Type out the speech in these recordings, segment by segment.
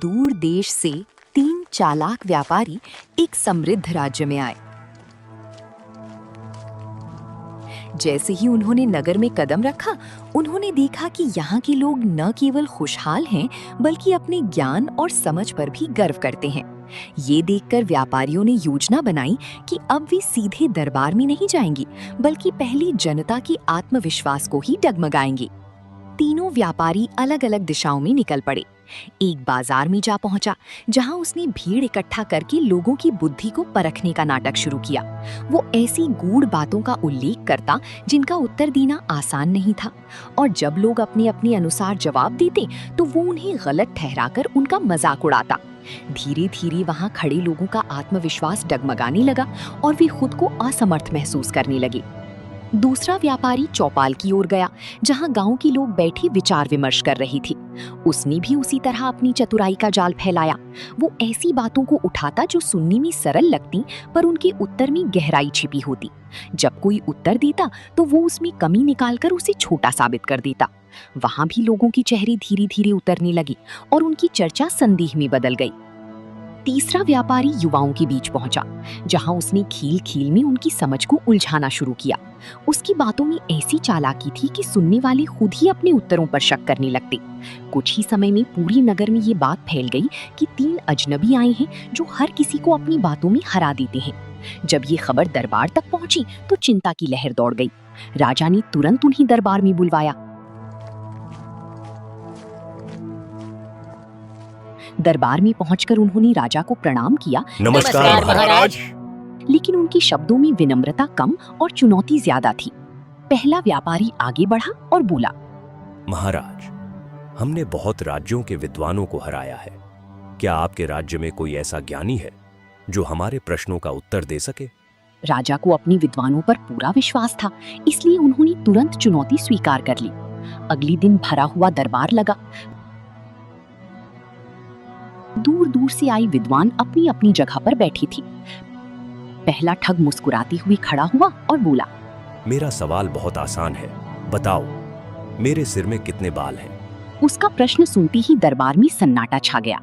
दूर देश से 3 चालाक व्यापारी एक समृद्ध राज्य में आए। जैसे ही उन्होंने नगर में कदम रखा, उन्होंने देखा कि यहाँ के लोग न केवल खुशहाल हैं, बल्कि अपने ज्ञान और समझ पर भी गर्व करते हैं। ये देखकर व्यापारियों ने योजना बनाई कि अब वे सीधे दरबार में नहीं जाएंगे, बल्कि पहले जनता की आत्मविश्वास को ही डगमगाएंगे। तीनों व्यापारी अलग अलग दिशाओं में निकल पड़े। एक बाजार में जा पहुंचा, जहां उसने भीड़ इकट्ठा करके लोगों की बुद्धि को परखने का नाटक शुरू किया। वो ऐसी गूढ़ बातों का उल्लेख करता जिनका उत्तर देना आसान नहीं था, और जब लोग अपने अपने अनुसार जवाब देते तो वो उन्हें गलत ठहराकर उनका मजाक उड़ाता। धीरे धीरे वहां खड़े लोगों का आत्मविश्वास डगमगाने लगा और वे खुद को असमर्थ महसूस करने लगे। दूसरा व्यापारी चौपाल की ओर गया, जहां गांव के लोग बैठे विचार विमर्श कर रही थी। उसने भी उसी तरह अपनी चतुराई का जाल फैलाया। वो ऐसी बातों को उठाता जो सुनने में सरल लगती, पर उनके उत्तर में गहराई छिपी होती। जब कोई उत्तर देता तो वो उसमें कमी निकालकर उसे छोटा साबित कर देता। वहां भी लोगों के चेहरे धीरे धीरे उतरने लगे और उनकी चर्चा संदेह में बदल गई। तीसरा व्यापारी युवाओं के बीच पहुंचा, जहां उसने खील खील में उनकी समझ को उलझाना शुरू किया। उसकी बातों में ऐसी चालाकी थी कि सुनने वाले खुद ही अपने उत्तरों पर शक करने लगते। कुछ ही समय में पूरी नगर में ये बात फैल गई कि 3 अजनबी आए हैं जो हर किसी को अपनी बातों में हरा देते हैं। जब ये खबर दरबार तक पहुंची तो चिंता की लहर दौड़ गई। राजा ने तुरंत उन्हें दरबार में बुलवाया। दरबार में पहुंचकर उन्होंने राजा को प्रणाम किया। नमस्कार महाराज। लेकिन उनके शब्दों में विनम्रता कम और चुनौती ज्यादा थी। पहला व्यापारी आगे बढ़ा और बोला, महाराज, हमने बहुत राज्यों के विद्वानों को हराया है। क्या आपके राज्य में कोई ऐसा ज्ञानी है जो हमारे प्रश्नों का उत्तर दे सके? राजा को अपने विद्वानों पर पूरा विश्वास था, इसलिए उन्होंने तुरंत चुनौती स्वीकार कर ली। अगले दिन भरा हुआ दरबार लगा। दूर दूर से आई विद्वान अपनी अपनी जगह पर बैठी थी। पहला ठग मुस्कुराते हुए खड़ा हुआ और बोला, मेरा सवाल बहुत आसान है, बताओ मेरे सिर में कितने बाल हैं? उसका प्रश्न सुनते ही दरबार में सन्नाटा छा गया।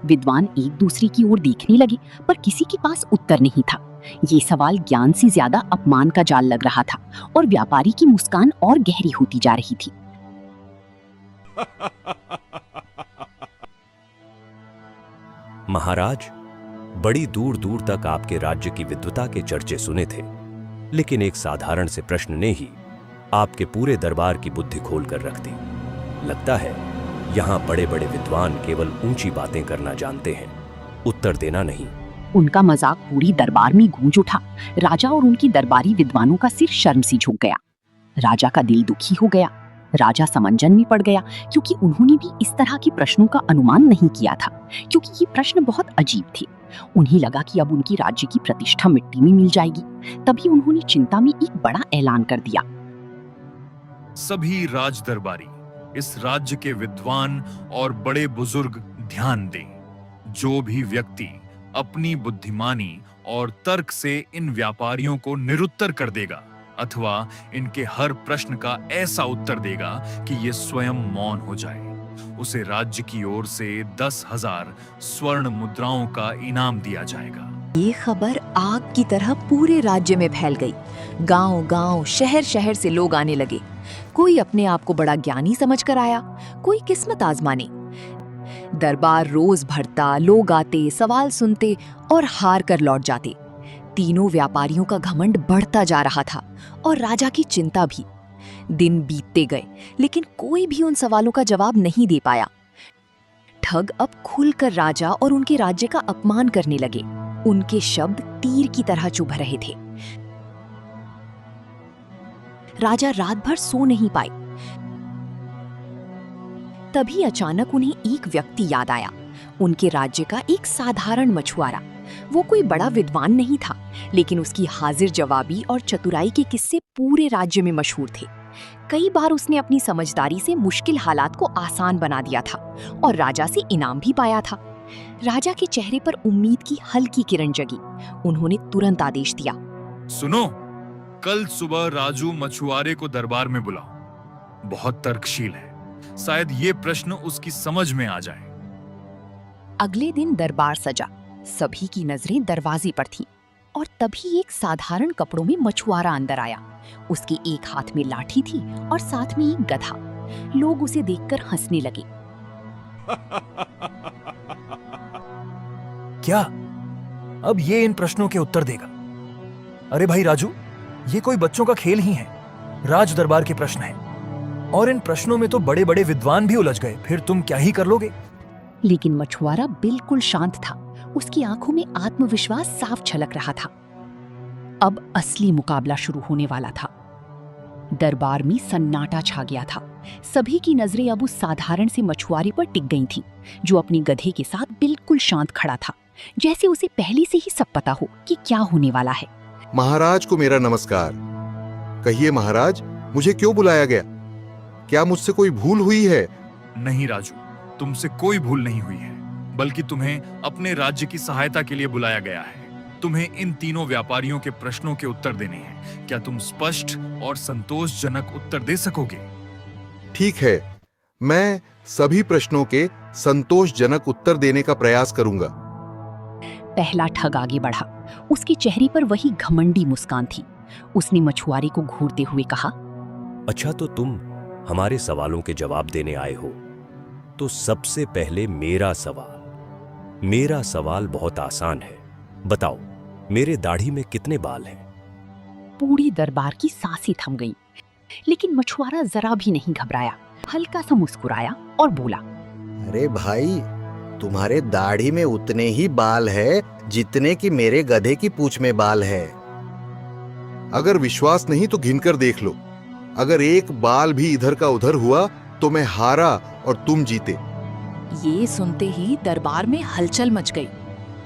विद्वान एक दूसरे की ओर देखने लगे, पर किसी के पास उत्तर नहीं था। ये सवाल ज्ञान से ज्यादा अपमान का जाल लग रहा था, और व्यापारी की मुस्कान और गहरी होती जा रही थी। महाराज, बड़ी दूर दूर तक आपके राज्य की विद्वता के चर्चे सुने थे, लेकिन एक साधारण से प्रश्न ने ही आपके पूरे दरबार की बुद्धि खोल कर रख दी। लगता है यहाँ बड़े बड़े विद्वान केवल ऊंची बातें करना जानते हैं, उत्तर देना नहीं। उनका मजाक पूरी दरबार में गूंज उठा। राजा और उनकी दरबारी विद्वानों का सिर शर्म से झुक गया। राजा का दिल दुखी हो गया। राजा समंजन में पड़ गया, क्योंकि उन्होंने भी इस तरह के प्रश्नों का अनुमान नहीं किया था, क्योंकि ये प्रश्न बहुत अजीब थे। उन्हें लगा कि अब उनकी राज्य की प्रतिष्ठा मिट्टी में मिल जाएगी। तभी उन्होंने चिंता में एक बड़ा ऐलान कर दिया, सभी राज दरबारी, इस राज्य के विद्वान और बड़े बुजुर्ग ध्यान दें। जो भी व्यक्ति अपनी बुद्धिमानी और तर्क से इन व्यापारियों को निरुत्तर कर देगा, अथवा इनके हर प्रश्न का ऐसा उत्तर देगा कि ये स्वयं मौन हो जाए, उसे राज्य की ओर से 10,000 स्वर्ण मुद्राओं का इनाम दिया जाएगा। ये खबर आग की तरह पूरे राज्य में फैल गई। गांव-गांव, शहर-शहर से लोग आने लगे। कोई अपने आप को बड़ा ज्ञानी समझकर आया, कोई किस्मत आजमाने। दरबार रोज भरता, लोग आते, सवाल सुनते और हार कर लौट जाते। तीनों व्यापारियों का घमंड बढ़ता जा रहा था और राजा की चिंता भी। दिन बीतते गए, लेकिन कोई भी उन सवालों का जवाब नहीं दे पाया। ठग अब खुलकर राजा और उनके राज्य का अपमान करने लगे। उनके शब्द तीर की तरह चुभ रहे थे। राजा रात भर सो नहीं पाए। तभी अचानक उन्हें एक व्यक्ति याद आया, उनके राज्य का एक साधारण मछुआरा। वो कोई बड़ा विद्वान नहीं था, लेकिन उसकी हाजिर जवाबी और चतुराई के किस्से पूरे राज्य में मशहूर थे। कई बार उसने अपनी समझदारी से मुश्किल हालात को आसान बना दिया था और राजा से इनाम भी पाया था। राजा के चेहरे पर उम्मीद की हल्की किरण जगी। उन्होंने तुरंत आदेश दिया, सुनो, कल सुबह राजू मछुआरे को दरबार में बुलाओ। बहुत तर्कशील है, शायद ये प्रश्न उसकी समझ में आ जाए। अगले दिन दरबार सजा। सभी की नजरें दरवाजे पर थीं और तभी एक साधारण कपड़ों में मछुआरा अंदर आया। उसके एक हाथ में लाठी थी और साथ में एक गधा। लोग उसे देखकर हंसने लगे। क्या अब ये इन प्रश्नों के उत्तर देगा? अरे भाई राजू, ये कोई बच्चों का खेल ही है। राज दरबार के प्रश्न हैं और इन प्रश्नों में तो बड़े बड़े विद्वान भी उलझ गए, फिर तुम क्या ही कर लोगे? लेकिन मछुआरा बिल्कुल शांत था। उसकी आंखों में आत्मविश्वास साफ झलक रहा था। अब असली मुकाबला शुरू होने वाला था। दरबार में सन्नाटा छा गया था। सभी की नजरें अब उस साधारण से मछुआरे पर टिक गई थीं, जो अपने गधे के साथ बिल्कुल शांत खड़ा था, जैसे उसे पहले से ही सब पता हो कि क्या होने वाला है। महाराज को मेरा नमस्कार। कहिए महाराज, मुझे क्यों बुलाया गया? क्या मुझसे कोई भूल हुई है? नहीं राजू, तुमसे कोई भूल नहीं हुई है, बल्कि तुम्हें अपने राज्य की सहायता के लिए बुलाया गया है। तुम्हें इन तीनों व्यापारियों के प्रश्नों के उत्तर देने हैं। क्या तुम स्पष्ट और संतोषजनक उत्तर दे सकोगे? ठीक है, मैं सभी प्रश्नों के संतोषजनक उत्तर देने का प्रयास करूंगा। पहला ठग आगे बढ़ा। उसके चेहरे पर वही घमंडी मुस्कान थी। उसने मछुआरे को घूरते हुए कहा, अच्छा तो तुम हमारे सवालों के जवाब देने आए हो, तो सबसे पहले मेरा सवाल बहुत आसान है। बताओ, मेरे दाढ़ी में कितने बाल हैं? पूरी दरबार की सांसें थम गईं। लेकिन मछुआरा जरा भी नहीं घबराया। हल्का सा मुस्कुराया और बोला, अरे भाई, तुम्हारे दाढ़ी में उतने ही बाल है जितने कि मेरे गधे की पूंछ में बाल है। अगर विश्वास नहीं तो गिनकर देख लो। अगर एक बाल भी इधर का उधर हुआ तो मैं हारा और तुम जीते। ये सुनते ही दरबार में हलचल मच गई।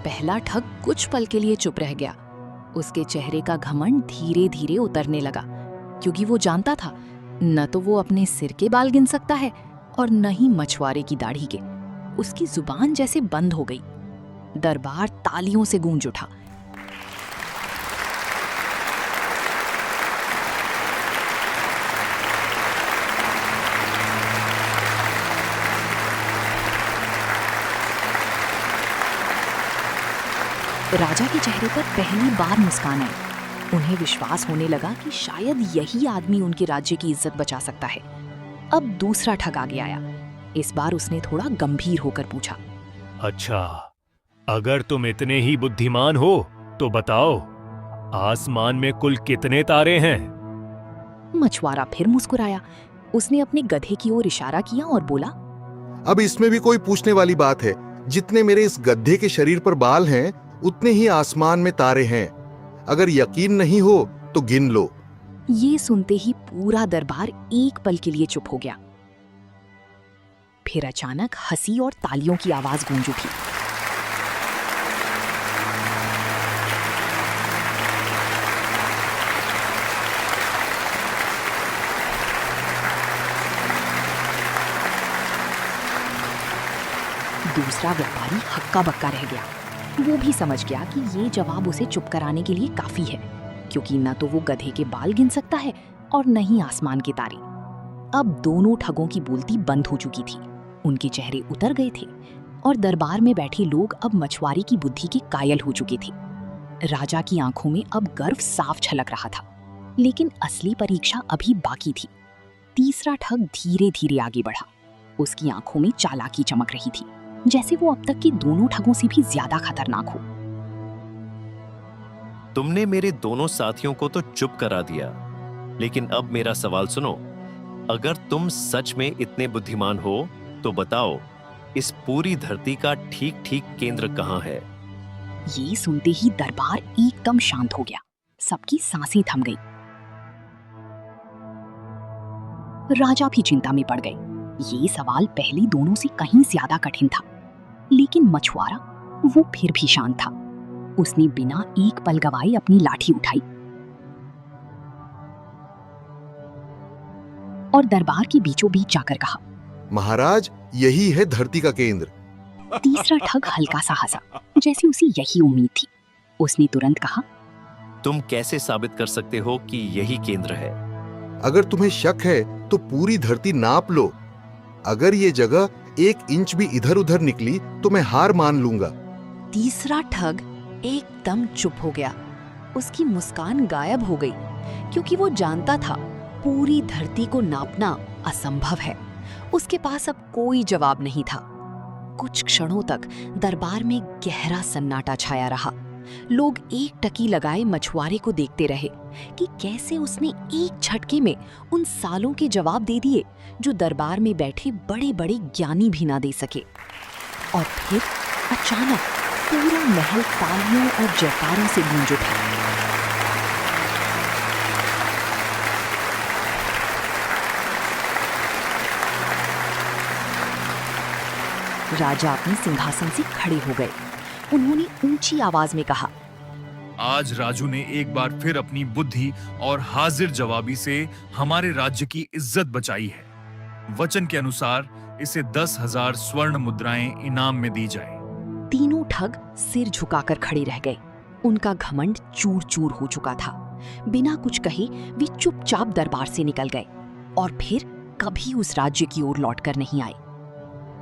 पहला ठग कुछ पल के लिए चुप रह गया। उसके चेहरे का घमंड धीरे धीरे उतरने लगा, क्योंकि वो जानता था न तो वो अपने सिर के बाल गिन सकता है और न ही मछुआरे की दाढ़ी के। उसकी जुबान जैसे बंद हो गई। दरबार तालियों से गूंज उठा। राजा के चेहरे पर पहली बार मुस्कान आई। उन्हें विश्वास होने लगा कि शायद यही आदमी उनके राज्य की इज्जत बचा सकता है। अब दूसरा ठग आगे आया। इस बार उसने थोड़ा गंभीर होकर पूछा, अच्छा, अगर तुम इतने ही बुद्धिमान हो तो बताओ, आसमान में कुल कितने तारे हैं? मछुआरा फिर मुस्कुराया। उसने अपने गधे की ओर इशारा किया और बोला, अब इसमें भी कोई पूछने वाली बात है? जितने मेरे इस गधे के शरीर पर बाल हैं, उतने ही आसमान में तारे हैं। अगर यकीन नहीं हो तो गिन लो। ये सुनते ही पूरा दरबार एक पल के लिए चुप हो गया। फिर अचानक हंसी और तालियों की आवाज गूंज उठी। दूसरा व्यापारी हक्का बक्का रह गया। वो भी समझ गया कि ये जवाब उसे चुप कराने के लिए काफी है, क्योंकि न तो वो गधे के बाल गिन सकता है और न ही आसमान के तारे। अब दोनों ठगों की बोलती बंद हो चुकी थी। उनके चेहरे उतर गए थे और दरबार में बैठे लोग अब मछुआरे की बुद्धि के कायल हो चुके थे। राजा की आंखों में अब गर्व साफ झलक रहा था, लेकिन असली परीक्षा अभी बाकी थी। तीसरा ठग धीरे धीरे आगे बढ़ा। उसकी आंखों में चालाकी चमक रही थी, जैसे वो अब तक के दोनों ठगों से भी ज्यादा खतरनाक हो। तुमने मेरे दोनों साथियों को तो चुप करा दिया, लेकिन अब मेरा सवाल सुनो। अगर तुम सच में इतने बुद्धिमान हो तो बताओ, इस पूरी धरती का ठीक ठीक केंद्र कहाँ है? ये सुनते ही दरबार एकदम शांत हो गया। सबकी सांसें थम गई। राजा भी चिंता में पड़ गए। ये सवाल पहले दोनों से कहीं ज्यादा कठिन था, लेकिन मछुआरा वो फिर भी शांत था। उसने बिना एक पल गवाए अपनी लाठी उठाई और दरबार के बीचों बीच जाकर कहा, महाराज, यही है धरती का केंद्र। तीसरा ठग हल्का सा हंसा, जैसे उसे यही उम्मीद थी। उसने तुरंत कहा, तुम कैसे साबित कर सकते हो कि यही केंद्र है? अगर तुम्हें शक है तो पूरी धरती नाप लो। अगर ये जगह 1 इंच भी इधर उधर निकली तो मैं हार मान लूंगा। तीसरा ठग एकदम चुप हो गया। उसकी मुस्कान गायब हो गई, क्योंकि वो जानता था पूरी धरती को नापना असंभव है। उसके पास अब कोई जवाब नहीं था। कुछ क्षणों तक दरबार में गहरा सन्नाटा छाया रहा। लोग एक टकी लगाए मछुआरे को देखते रहे कि कैसे उसने एक झटके में उन सालों के जवाब दे दिए जो दरबार में बैठे बड़े बड़े ज्ञानी भी ना दे सके। और फिर अचानक पूरा महल तालियों और जयकारों से गूंज उठा। राजा अपने सिंहासन से खड़े हो गए। उन्होंने ऊंची आवाज में कहा, आज राजू ने एक बार फिर अपनी बुद्धि और हाजिर जवाबी से हमारे राज्य की इज्जत बचाई है। वचन के अनुसार इसे 10,000 स्वर्ण मुद्राएं इनाम में दी जाए। तीनों ठग सिर झुकाकर खड़े रह गए। उनका घमंड चूर चूर हो चुका था। बिना कुछ कहे वे चुपचाप दरबार से निकल गए और फिर कभी उस राज्य की ओर लौटकर नहीं आए।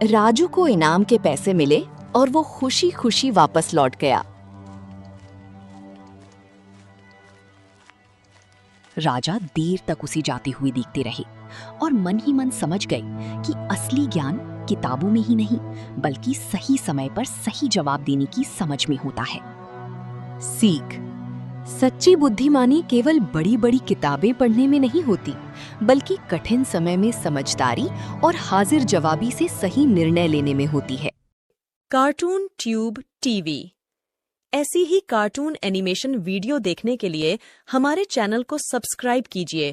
राजू को इनाम के पैसे मिले और वो खुशी खुशी वापस लौट गया। राजा देर तक उसे जाती हुई देखते रहे और मन ही मन समझ गए कि असली ज्ञान किताबों में ही नहीं, बल्कि सही समय पर सही जवाब देने की समझ में होता है। सीख: सच्ची बुद्धिमानी केवल बड़ी बड़ी किताबें पढ़ने में नहीं होती, बल्कि कठिन समय में समझदारी और हाजिर जवाबी से सही निर्णय लेने में होती है। कार्टून ट्यूब टीवी ऐसी ही कार्टून एनिमेशन वीडियो देखने के लिए हमारे चैनल को सब्सक्राइब कीजिए